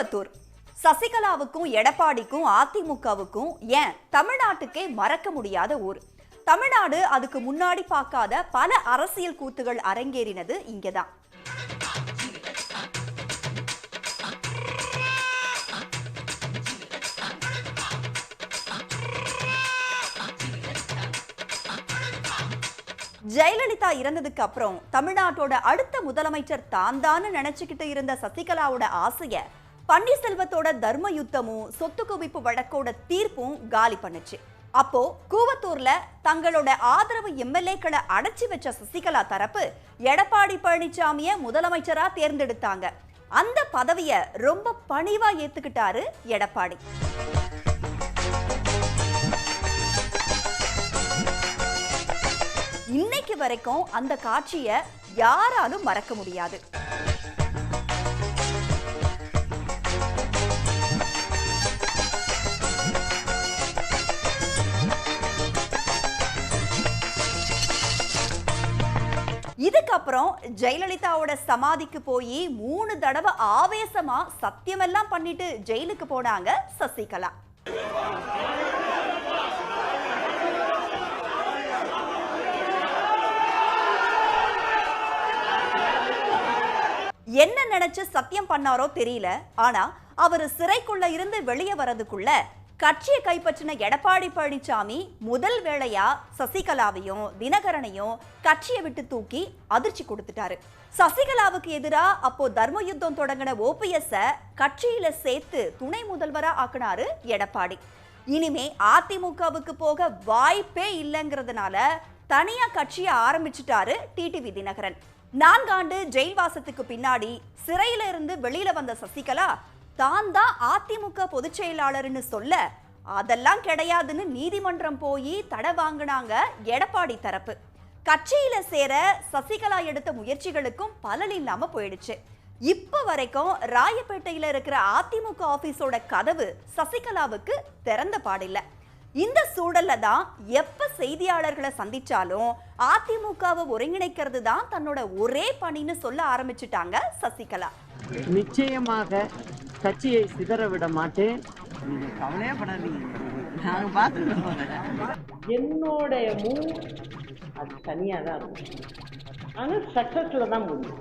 கூவத்தூர். சசிகலாவுக்கும் எடப்பாடிக்கும் அதிமுகவுக்கும் ஏன் தமிழ்நாட்டுக்கே மறக்க முடியாத ஊர். தமிழ்நாடு அதுக்கு முன்னாடி பார்க்காத பல அரசியல் கூத்துகள் அரங்கேறினது இங்கதான். ஜெயலலிதா இறந்ததுக்கு அப்புறம் தமிழ்நாட்டோட அடுத்த முதலமைச்சர் தான் நினைச்சுக்கிட்டு இருந்த சசிகலாவோட ஆசைய பன்னீர்செல்வத்தோட தர்ம யுத்தமும் சொத்து குவிப்பு வழக்கோட தீர்ப்பும் காலி பண்ணுச்சு. அப்போ கூவத்தூர்ல தங்களோட ஆதரவு எம்எல்ஏக்களை அடைச்சி வச்ச சசிகலா தரப்பு எடப்பாடி பழனிசாமிய முதலமைச்சரா தேர்ந்தெடுத்தாங்க. அந்த பதவிய ரொம்ப பணிவா ஏத்துக்கிட்டாரு எடப்பாடி. இன்னைக்கு வரைக்கும் அந்த காட்சியை யாராலும் மறக்க முடியாது. இதுக்கப்புறம் ஜெயலலிதாவோட சமாதிக்கு போய் 3 தடவை ஆவேசமா சத்தியமெல்லாம் பண்ணிட்டு ஜெயிலுக்கு போனாங்க சசிகலா. என்ன நினைச்சு சத்தியம் பண்ணாரோ தெரியல. ஆனா அவரு சிறைக்குள்ள இருந்து வெளியே வரதுக்குள்ள கட்சியை கைப்பற்றின எடப்பாடி பழனிசாமி முதல் வேளையா சசிகலாவையும் தினகரனையும் கட்சியை விட்டு தூக்கி அதிர்ச்சி கொடுத்துட்டாரு. சசிகலாவுக்கு எதிரா அப்போ தர்ம யுத்தம் தொடங்கின ஓபிஎஸ் கட்சியில சேர்த்து துணை முதல்வரா ஆக்குனாரு எடப்பாடி. இனிமே அதிமுகவுக்கு போக வாய்ப்பே இல்லைங்கிறதுனால தனியா கட்சியை ஆரம்பிச்சுட்டாரு டிடிவி தினகரன். 4 ஆண்டு ஜெயில்வாசத்துக்கு பின்னாடி சிறையில இருந்து வெளியில வந்த சசிகலா தான் அதிமுக பொதுச் செயலாளர்னு சொல்ல அதெல்லாம் கிடையாதுன்னு நீதிமன்றம் போய் தடை வாங்கினாங்க எடப்பாடி தரப்பு. கட்சியில சேர சசிகலா எடுத்த முயற்சிகளுக்கும் பலன் இல்லாம போயிடுச்சு. இப்ப வரைக்கும் ராயப்பேட்டையில இருக்கிற அதிமுக ஆபீஸோட கதவு சசிகலாவுக்கு திறந்த பாடில்லை. இந்த சூழல்ல தான் எப்ப செய்தியாளர்களை சந்திச்சாலும் அதிமுகவை ஒருங்கிணைக்கிறது தான் தன்னோட ஒரே பணின்னு சொல்ல ஆரம்பிச்சுட்டாங்க சசிகலா. நிச்சயமாக கட்சியை சிதற விட மாட்டேன். என்னோட அது தனியா தான் இருக்கும். ஆனா சக்சஸ்ல தான் முடியும்.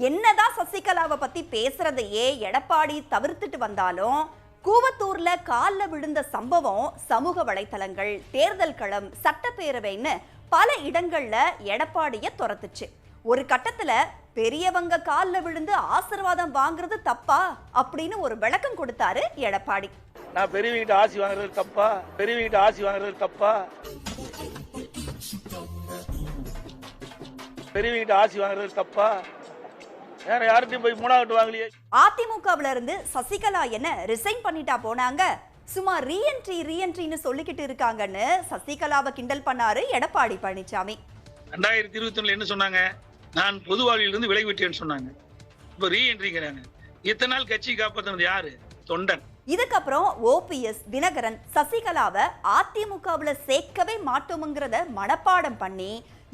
என்னதான் சசிகலாவை பத்தி பேசுறதையே எடப்பாடி தவிர்த்துட்டு வந்தாலும் கூவத்தூர்ல கால்ல விழுந்த சம்பவம் சமூக வலைத்தளங்கள், தேர்தல் களம், சட்டப்பேரவைன்னு பல இடங்கள்ல எடப்பாடிய துரத்துச்சு. ஒரு கட்டத்துல பெரியவங்க கால்ல விழுந்து ஆசீர்வாதம் வாங்குறது தப்பா அப்படின்னு ஒரு விளக்கம் கொடுத்தாரு எடப்பாடி. நான் பெரியவங்கிட்ட ஆசி வாங்குறது தப்பா, பெரியவங்கிட்ட ஆசி வாங்குறது தப்பா, பெரியவங்கிட்ட ஆசி வாங்குறது தப்பா, யார்கிட்டயும் போய் 3ஆவது வாங்கலையே. அதிமுகவுல இருந்து சசிகலா என்ன ரிசைன் பண்ணிட்டா போனாங்க, சும்மா ரீஎன்ட்ரின்னு சொல்லிக்கிட்டு இருக்காங்கன்னு சசிகலாவை கிண்டல் பண்ணாரு எடப்பாடி பழனிசாமி. 2021 என்ன சொன்னாங்க? நான் பொது வாழ்விலிருந்து விலகி விட்டேன்னு சொன்னாங்க. இப்ப ரீஎன்ட்ரிங்கிறாங்க. இத்தனை நாள் கட்சி காப்பாற்றினது யாரு? தொண்டன். இதுக்கப்புறம் ஓபிஎஸ், தினகரன் சசிகலாவை அதிமுகவுல சேர்க்கவே மாட்டோம்ங்கிறத மனப்பாடம் பண்ணி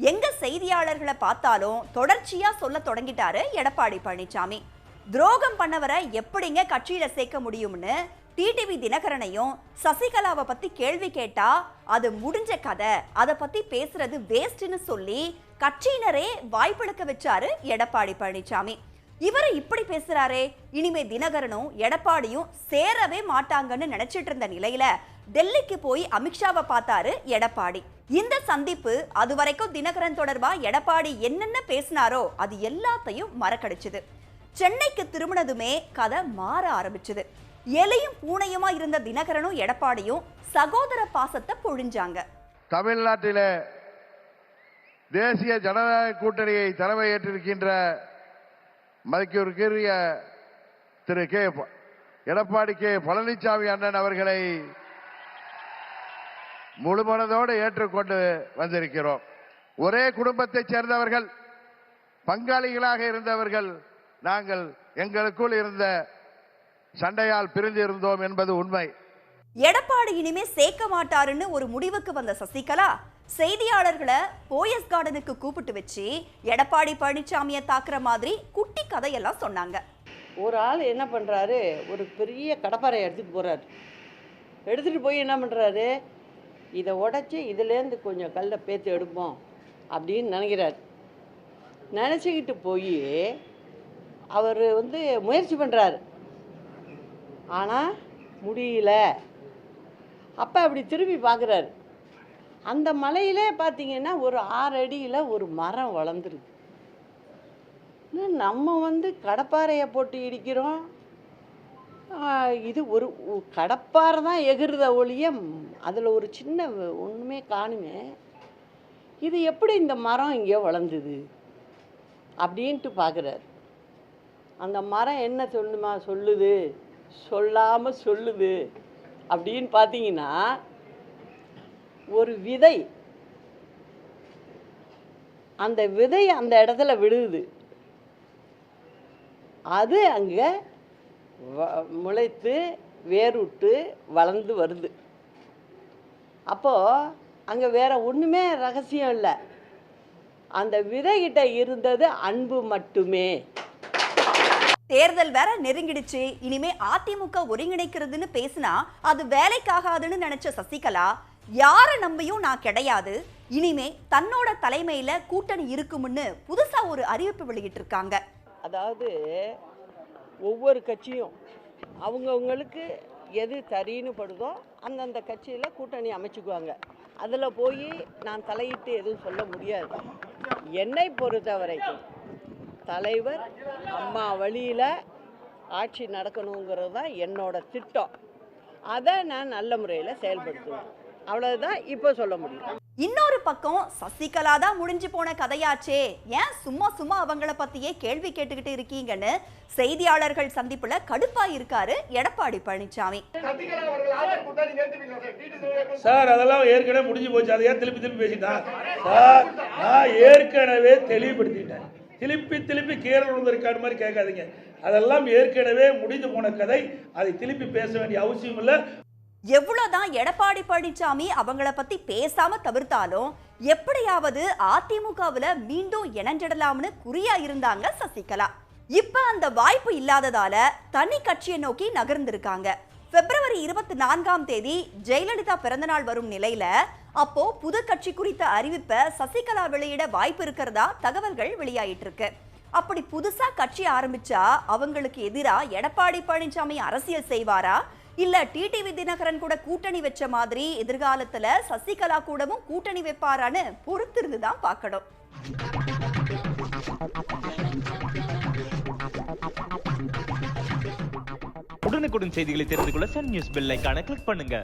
எங்க செய்தியாளர்களை பார்த்தாலும் தொடர்ச்சியா சொல்ல தொடங்கிட்டாரு எடப்பாடி பழனிசாமி. துரோகம் பண்ணவரை எப்படிங்க கட்சியில சேர்க்க முடியும்னு டிடிவி தினகரனையும் சசிகலாவை பத்தி கேள்வி கேட்டா அது முடிஞ்ச கதை, அதை பத்தி பேசுறது வேஸ்ட்னு சொல்லி கட்சியினரே வாய்ப்பிழக்க வச்சாரு எடப்பாடி பழனிசாமி. இவரு இப்படி பேசுறாரே, இனிமே தினகரனும் எடப்பாடியும் சேரவே மாட்டாங்கன்னு நினைச்சிட்டு இருந்த நிலையில டெல்லிக்கு போய் அமித்ஷாவை பார்த்தாரு எடப்பாடி. இந்த சந்திப்பு அது வரைக்கும் தினகரன் தொடர்பா எடப்பாடி என்னென்ன பேசினாரோ அது எல்லாத்தையும் மறக்கடிச்சுது. சென்னைக்கு திரும்பினதுமே கதை மாற ஆரம்பிச்சுது. எலையும் பூனையுமா இருந்த தினகரனும் எடப்பாடியும் சகோதர பாசத்தை பொழிஞ்சாங்க. தமிழ்நாட்டில தேசிய ஜனநாயக கூட்டணியை தலைமையேற்றிருக்கின்ற மதிப்பிற்குரிய திரு எடப்பாடி பழனிசாமி அண்ணன் அவர்களை முழுமனதோடு ஏற்றுக்கொண்டு வந்திருக்கிறோம். ஒரே குடும்பத்தைச் சேர்ந்தவர்கள், பங்காளிகளாக இருந்தவர்கள். நாங்கள் எங்களுக்குள் இருந்த சண்டையால் பிரிந்து இருந்தோம் என்பது உண்மை. எடப்பாடி இனிமே சேர்க்க மாட்டாருன்னு ஒரு முடிவுக்கு வந்த சசிகலா செய்தியாளர்களை போயஸ் கார்டனுக்கு கூப்பிட்டு வச்சு எடப்பாடி பழனிசாமியை தாக்குற மாதிரி குட்டி கதையெல்லாம் சொன்னாங்க. ஒரு ஆள் என்ன பண்ணுறாரு, ஒரு பெரிய கடப்பாரை எடுத்துகிட்டு போகிறாரு. எடுத்துகிட்டு போய் என்ன பண்ணுறாரு, இதை உடச்சி இதுலேருந்து கொஞ்சம் கல்லை பேத்து எடுப்போம் அப்படின்னு நினைக்கிறார். நினச்சிக்கிட்டு போய் அவர் வந்து முயற்சி பண்ணுறாரு, ஆனால் முடியல. அப்போ அப்படி திரும்பி பார்க்குறாரு. அந்த மலையிலே பார்த்தீங்கன்னா ஒரு 6 அடியில் ஒரு மரம் வளர்ந்துருக்கு. நம்ம வந்து கடப்பாறையை போட்டு இடிக்கிறோம், இது ஒரு கடப்பாறை தான் எகிறுத ஒழிய அதில் ஒரு சின்ன ஒன்றுமே காணுமே. இது எப்படி இந்த மரம் இங்கே வளர்ந்துது அப்படின்ட்டு பார்க்குறாரு. அந்த மரம் என்ன சொல்லுது, சொல்லாமல் சொல்லுது அப்படின்னு பார்த்தீங்கன்னா, ஒரு விதை, அந்த விதை அந்த இடத்துல விழுது, அது அங்கே முளைத்து வேறுட்டு வளர்ந்து வருது. அப்போது அங்கே வேற ஒன்றுமே ரகசியம் இல்லை, அந்த விதைகிட்ட இருந்தது அன்பு மட்டுமே. தேர்தல் வேற நெருங்கிடுச்சு, இனிமே அதிமுக ஒருங்கிணைக்கிறதுன்னு பேசினா அது வேலைக்காகாதுன்னு நினைச்ச சசிகலா, யாரை நம்பியும் நான் கிடையாது, இனிமே தன்னோட தலைமையில கூட்டணி இருக்கும்னு புதுசா ஒரு அறிவிப்பு வெளியிட்டு இருக்காங்க. அதாவது ஒவ்வொரு கட்சியும் அவங்கவுங்களுக்கு எது சரின்னு படுதோ அந்தந்த கட்சியில் கூட்டணி அமைச்சுக்குவாங்க. அதில் போய் நான் தலையிட்டு எதுவும் சொல்ல முடியாது. என்னை பொறுத்த வரைக்கும் தலைவர் அம்மா வழியில் ஆட்சி நடக்கணுங்கிறது தான் என்னோட திட்டம். அதை நான் நல்ல முறையில் செயல்படுத்துவேன். அவ்வளவுதான் இப்போ சொல்ல முடியும். இன்னொரு பக்கம் சசிகலா தான் முடிஞ்சு போன கதையாச்சே, ஏன் சும்மா சும்மா அவங்கள பத்தியே கேள்வி கேட்டுக்கிட்டு இருக்கீங்கன்னு செய்தியாளர்கள் சந்திப்புல கடுப்பா இருக்காரு எடப்பாடி பழனிசாமி. சார் அதெல்லாம் ஏற்கனவே முடிஞ்சு போச்சு, அதை ஏன் திருப்பி திருப்பி பேசிட்டான் சார்? நான் ஏற்கனவே தெளிவுபடுத்திட்டேன். திருப்பி கீழே விழுந்திருக்காரு மாதிரி கேட்காதீங்க. அதெல்லாம் ஏற்கனவே முடிந்து போன கதை, அதை திருப்பி பேச வேண்டிய அவசியம் இல்லை. எவ்வளவுதான் எடப்பாடி பழனிசாமி அவங்கள பத்தி பேசாம தவிர்த்தாலும் எப்படியாவது அதிமுகவுல மீண்டும் இணைஞ்சிடலாம்னு குறியா இருந்தாங்க சசிகலா. இப்ப அந்த வாய்ப்பு இல்லாததால தனி கட்சியை நோக்கி நகர்ந்திருக்காங்க. பிப்ரவரி 24ஆம் தேதி ஜெயலலிதா பிறந்தநாள் வரும் நிலையில அப்போ புது கட்சி குறித்த அறிவிப்பை சசிகலா வெளியிட வாய்ப்பு இருக்கிறதா தகவல்கள் வெளியாயிட்டு இருக்கு. அப்படி புதுசா கட்சி ஆரம்பிச்சா அவங்களுக்கு எதிரா எடப்பாடி பழனிசாமி அரசியல் செய்வாரா, இல்ல டிடிவி தினகரன் கூட கூட்டணி வச்ச மாதிரி எதிர்காலத்துல சசிகலா கூடவும் கூட்டணி வைப்பாரான்னு பொறுத்திருந்து தான் பார்க்கணும். உடனுக்குடன் செய்திகளை தெரிந்து கொள்ள சன் நியூஸ் பெல் ஐகானை கிளிக் பண்ணுங்க.